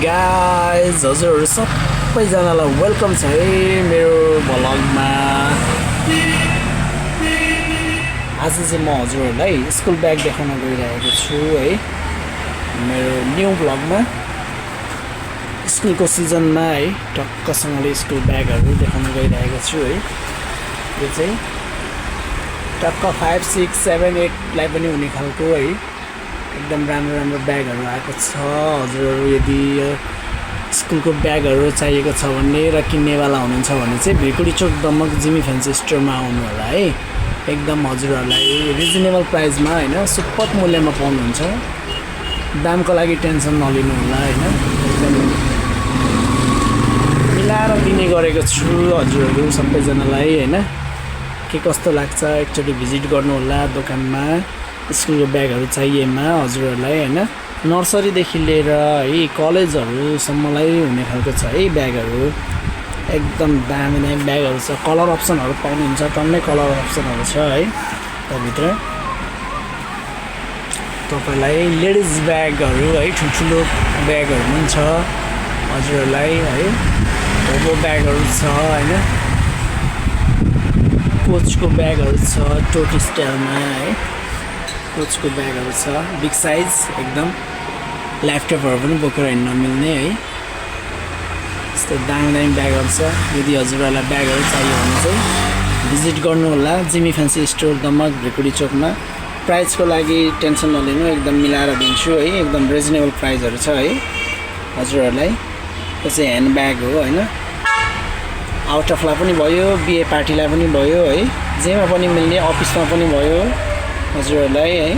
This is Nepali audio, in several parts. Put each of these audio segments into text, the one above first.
गाइज हजुरहरू सबैजनालाई वेलकम छ है मेरो भ्लगमा। आज चाहिँ म हजुरहरूलाई स्कुल ब्याग देखाउन गइरहेको छु है मेरो न्यू भ्लगमा। स्कुलको सिजनमा है टक्कसँगले स्कुल ब्यागहरू देखाउन गइरहेको छु है। यो चाहिँ टक्क 5, 6, 7, 8 लाई पनि हुने खालको है एकदम राम्रो ब्यागहरू आएको छ। हजुरहरू यदि स्कुलको ब्यागहरू चाहिएको छ भने र किन्नेवाला हुनुहुन्छ भने चाहिँ भिरकुडी चोक दमक जिमी फ्यान्सी स्टोरमा आउनु होला है। एकदम हजुरहरूलाई रिजनेबल प्राइसमा हैन सुपथ मूल्यमा पाउनुहुन्छ। दामको लागि टेन्सन नलिनु होला हैन, एकदम मिलाएर दिने गरेको छु हजुरहरू सबैजनालाई हैन। के कस्तो लाग्छ एकचोटि भिजिट गर्नु होला दोकानमा। स्कुलको ब्यागहरू चाहिएमा हजुरहरूलाई हैन नर्सरीदेखि लिएर है कलेजहरूसम्मलाई हुने खालको छ है ब्यागहरू। एकदम दामी ब्यागहरू छ। कलर अप्सनहरू पाउनुहुन्छ, टन्नै कलर अप्सनहरू छ है त्यहाँभित्र। तपाईँलाई लेडिज ब्यागहरू है ठुल्ठुलो ब्यागहरू पनि छ हजुरहरूलाई है। होबो ब्यागहरू छ हैन, कोचको ब्यागहरू छ टोटी स्टाइलमा है। कोचको ब्यागहरू छ बिग साइज एकदम, ल्यापटपहरू पनि बोकेर हिँड्न नमिल्ने है। यस्तो दामी ब्यागहरू छ। यदि हजुरहरूलाई ब्यागहरू चाहियो भने चाहिँ भिजिट गर्नु होला जिमी फ्यान्सी स्टोर दमक भिरकुडी चोकमा। प्राइसको लागि टेन्सन नलिनु, एकदम मिलाएर दिन्छु है। एकदम रिजनेबल प्राइसहरू छ है हजुरहरूलाई। यो चाहिँ ह्यान्ड ब्याग हो हैन, आउट अफलाई पनि भयो, बिए पार्टीलाई पनि भयो है, जेमा पनि मिल्ने, अफिसमा पनि भयो हजुरहरूलाई है।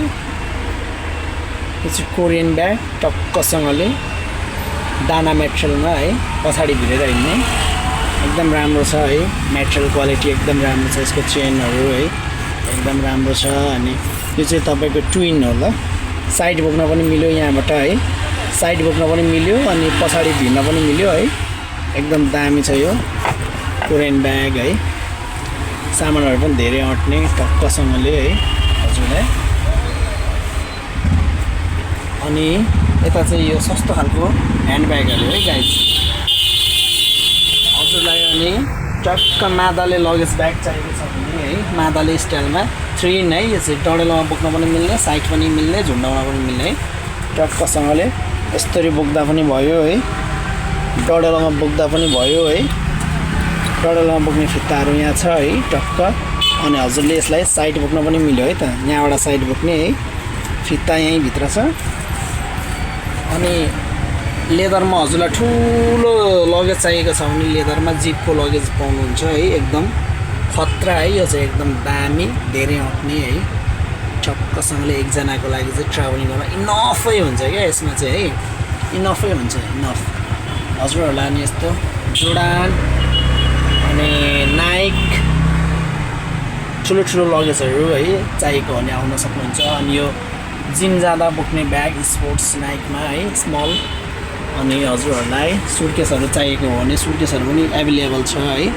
यो चाहिँ कोरियन ब्याग टक्कसँगले दाना मेटेरियलमा है, पछाडि भिरेर हिँड्ने एकदम राम्रो छ है। मेटेरियल क्वालिटी एकदम राम्रो छ, यसको चेनहरू है एकदम राम्रो छ। अनि यो चाहिँ तपाईँको ट्विन होला, साइड बोक्न पनि मिल्यो यहाँबाट है, साइड बोक्न पनि मिल्यो अनि पछाडि भिर्न पनि मिल्यो है। एकदम दामी छ यो कोरियन ब्याग है। सामानहरू पनि धेरै अट्ने टक्कसँगले है हजुरलाई। अनि यता चाहिँ यो सस्तो खालको ह्यान्ड ब्यागहरू है गाइज हजुरलाई। अनि टक्क मादाले लगेज ब्याग चाहिएको छ भने है मादाले स्टाइलमा 3 इन है। यो चाहिँ डडेलोमा बोक्न पनि मिल्ने, साइड पनि मिल्ने, झुन्डाउन पनि मिल्ने है टक्कसँगले। यस्तरी बोक्दा पनि भयो है, डडेलोमा बोक्दा पनि भयो है। डडेलोमा बोक्ने फित्ताहरू यहाँ छ है टक्क। अनि हजुरले यसलाई साइड बोक्न पनि मिल्यो है त, यहाँबाट साइड बोक्ने है फित्ता यहीँ भित्र छ। अनि लेदरमा हजुरलाई ठुलो लगेज चाहिएको छ भने लेदरमा जिपको लगेज पाउनुहुन्छ है। एकदम खतरा है यो चाहिँ, एकदम दामी, धेरै अट्ने है टक्कसँगले। एकजनाको लागि चाहिँ ट्राभलिङ गर्न इनफै हुन्छ क्या यसमा चाहिँ है, इनफै हुन्छ, इनफ हजुरहरूलाई। अनि यस्तो जोर्डान अनि नाइक ठुलो लगेजहरू है चाहिएको भने आउन सक्नुहुन्छ। अनि यो जिम जाँदा बोक्ने ब्याग स्पोर्ट्स नाइकमा है स्मल। अनि हजुरहरूलाई सुटकेसहरू चाहिएको हो भने सुटकेसहरू पनि एभाइलेबल छ है,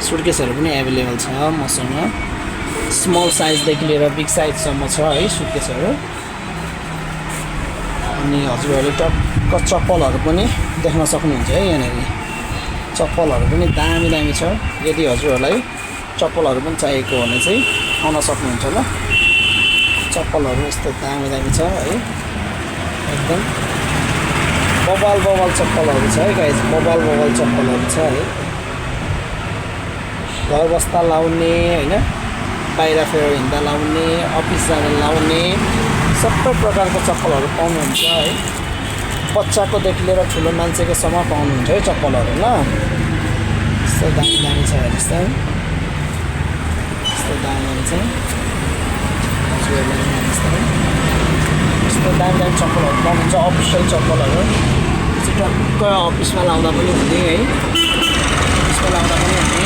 सुटकेसहरू पनि एभाइलेबल छ मसँग। स्मल साइजदेखि लिएर बिग साइजसम्म छ है सुटकेसहरू। अनि हजुरहरूले टक्क चप्पलहरू पनि देख्न सक्नुहुन्छ है यहाँनिर। चप्पलहरू पनि दामी छ। यदि हजुरहरूलाई चप्पलहरू पनि चाहिएको भने चाहिँ आउन सक्नुहुन्छ ल। चप्पलहरू यस्तो दामी छ है एकदम बबाल चप्पलहरू छ है गाइज, बबाल चप्पलहरू छ है। घर बस्दा लाउने हैन, बाहिर फेर हिँड्दा लाउने, अफिस जाँदा लाउने सबै प्रकारको चप्पलहरू पाउनुहुन्छ है। बच्चाकोदेखि लिएर ठुलो मान्छेकोसम्म पाउनुहुन्छ है चप्पलहरू ल। यस्तो दामी छ हेर्नुहोस् त, यस्तो दामी छ यस्तो दामी चप्पलहरू पाउनुहुन्छ। अफिसियल चप्पलहरू चाहिँ टक्क अफिसमा लाउँदा पनि हुने है, अफिसमा लाउँदा पनि हुने।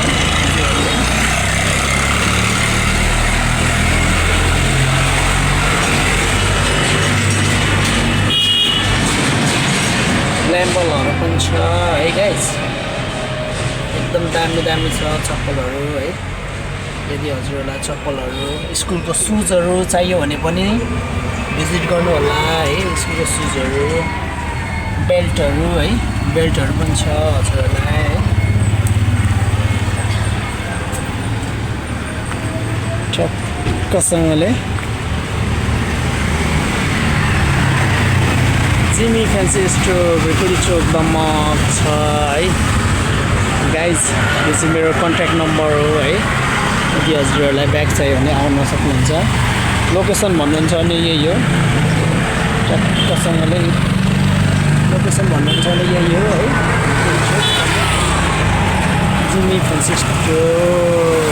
ग्ल्याम्बलहरू पनि छ है गाइज, एकदम दामी छ चप्पलहरू है। यदि हजुरहरूलाई चप्पलहरू स्कुलको सुजहरू चाहियो भने पनि भिजिट गर्नु होला है। स्कुलको सुजहरू बेल्टहरू है बेल्टहरू पनि छ हजुरहरूलाई है ठ्याक्कसँगले जिमी फ्यान्सी स्टोर भुइँपुरी चोक दमक छ है गाइज यो चाहिँ मेरो कन्ट्याक्ट नम्बर हो है यदि हजुरहरूलाई ब्याग चाहियो भने आउन सक्नुहुन्छ लोकेसन भन्नुहुन्छ भने यही हो टक्कसँगले लोकेसन भन्नुहुन्छ भने यही हो है जिमी फ्यान्सी स्टोर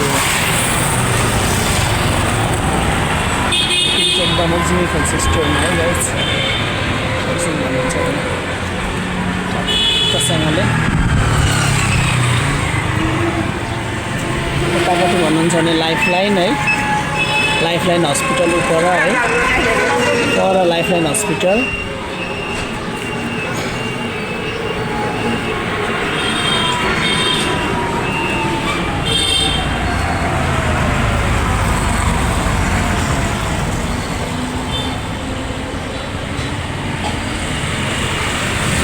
एकदम जिमी फ्यान्सी स्टोरमा है गाइज लोकेसन भन्नुहुन्छ भने टक्कसँगले यतापट्टि भन्नुहुन्छ भने लाइफलाइन है लाइफलाइन हस्पिटल पर है पर लाइफलाइन हस्पिटल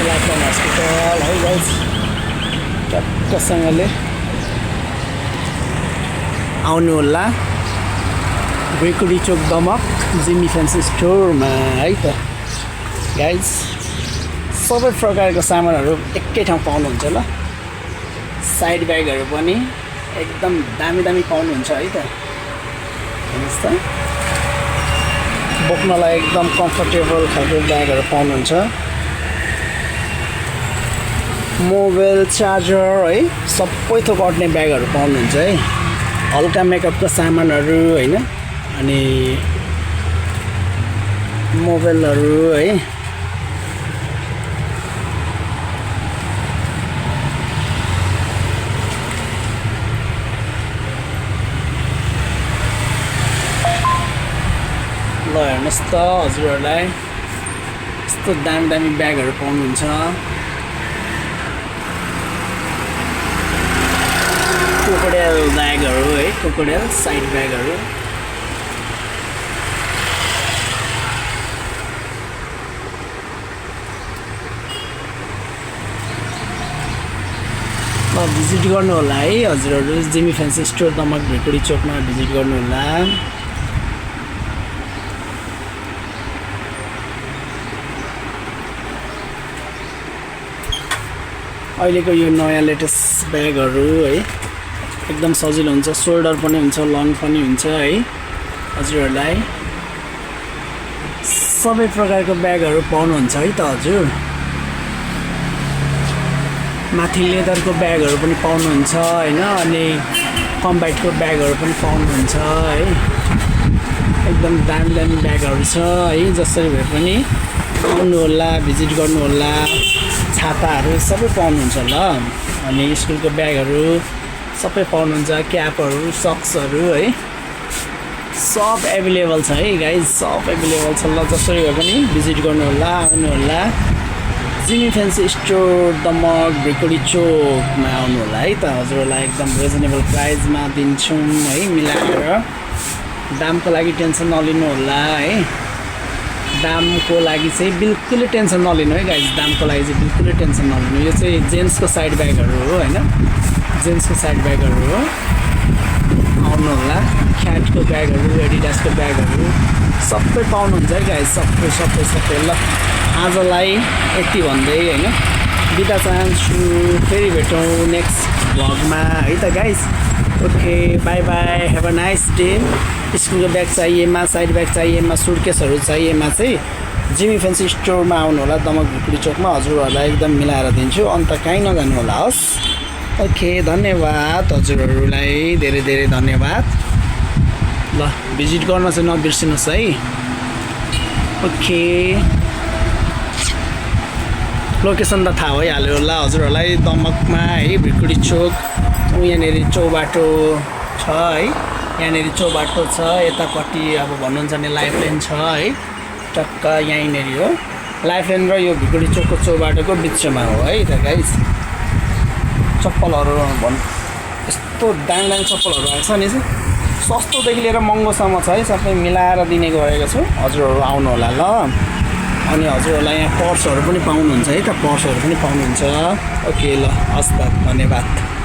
लाइफलाइन हस्पिटल है गाइज टक्कसँगले आउनु होला भुइँपुरी चोक दमक जिमी फ्यान्सी स्टोरमा है त गाइज सबै प्रकारको सामानहरू एकै ठाउँ पाउनुहुन्छ ल साइड ब्यागहरू पनि एकदम दामी दामी पाउनुहुन्छ है त हेर्नुहोस् त बोक्नलाई एकदम कम्फर्टेबल खालको ब्यागहरू पाउनुहुन्छ मोबाइल चार्जर है सबै थोक अट्ने ब्यागहरू पाउनुहुन्छ है हल्का मेकअपको सामानहरू हैन अनि मोबाइलहरू है ल हेर्नुहोस् त हजुरहरूलाई यस्तो दामी दामी ब्यागहरू पाउनुहुन्छ क्रोकोडाइल ब्यागहरू है क्रोकोडाइल साइड ब्यागहरू भिजिट गर्नु होला है हजुरहरू जिमी फ्यान्सी स्टोर दमक भुइँपुरी चोकमा भिजिट गर्नु होला अहिलेको यो नयाँ लेटेस्ट ब्यागहरू है एकदम सजिलो हुन्छ सोल्डर पनि हुन्छ लङ पनि हुन्छ है हजुरहरूलाई सबै प्रकारको ब्यागहरू पाउनुहुन्छ है त हजुर माथि लेदरको ब्यागहरू पनि पाउनुहुन्छ हैन अनि कम्बाइटको ब्यागहरू पनि पाउनुहुन्छ है एकदम दामी दामी ब्यागहरू छ है जसरी भए पनि आउनु होला भिजिट गर्नु होला छाताहरू सबै पाउनुहुन्छ ल अनि स्कुलको ब्यागहरू सबै पाउनुहुन्छ क्यापहरू सक्सहरू है सब एभाइलेबल छ है गाइज सब एभाइलेबल छ ल जसरी भए पनि भिजिट गर्नु होला आउनु होला जिमी फ्यान्सी स्टोर दमक भुइँपुरी चोकमा आउनु होला है त हजुरहरूलाई एकदम रिजनेबल प्राइसमा दिन्छौँ है मिलाएर दामको लागि टेन्सन नलिनु होला है दामको लागि चाहिँ बिल्कुलै टेन्सन नलिनु है गाइज दामको लागि चाहिँ बिल्कुलै टेन्सन नलिनु यो चाहिँ जेन्ट्सको साइड ब्यागहरू हो हैन जेन्ट्सको साइड ब्यागहरू हो आउनु होला क्याटको ब्यागहरू एडिडासको ब्यागहरू सबै पाउनुहुन्छ है गाइज सबै सबै सबै ल आजलाई यति भन्दै हैन बिदा चाहन्छु फेरि भेटौँ नेक्स्ट भ्लगमा है त guys okay by by have a nice day स्कुलको ब्याग चाहिएमा साइड ब्याग चाहिएमा सुटकेसहरू चाहिएमा चाहिँ जिमी फ्यान्सी स्टोरमा आउनु होला दमक भुइँपुरी चोकमा हजुरहरूलाई एकदम मिलाएर दिन्छु अन्त कहीँ नजानु होला हस् ओके धन्यवाद हजुरहरूलाई धेरै धेरै धन्यवाद ल भिजिट गर्न चाहिँ नबिर्सिनुहोस् है ओके लोकेसन त थाहा भइहाल्यो होला हजुरहरूलाई दमकमा है भुइँपुरी चोक यहाँनिर चौबाटो छ है यहाँनिर चौबाटो छ यतापट्टि अब भन्नुहुन्छ भने लाइफलाइन छ है टक्क यहीँनिर हो लाइफलाइन र यो भुइँपुरी चोकको चौबाटोको बिचमा हो है त गाइज चप्पलहरू यस्तो दामी दामी चप्पलहरू आएको छ नि सस्तोदेखि लिएर महँगोसम्म छ है सबै मिलाएर दिने गरेको छु हजुरहरू आउनु होला ल अनि हजुरहरूलाई यहाँ पर्सहरू पनि पाउनुहुन्छ है त, पर्सहरू पनि पाउनुहुन्छ। ओके ल, हस् त, धन्यवाद।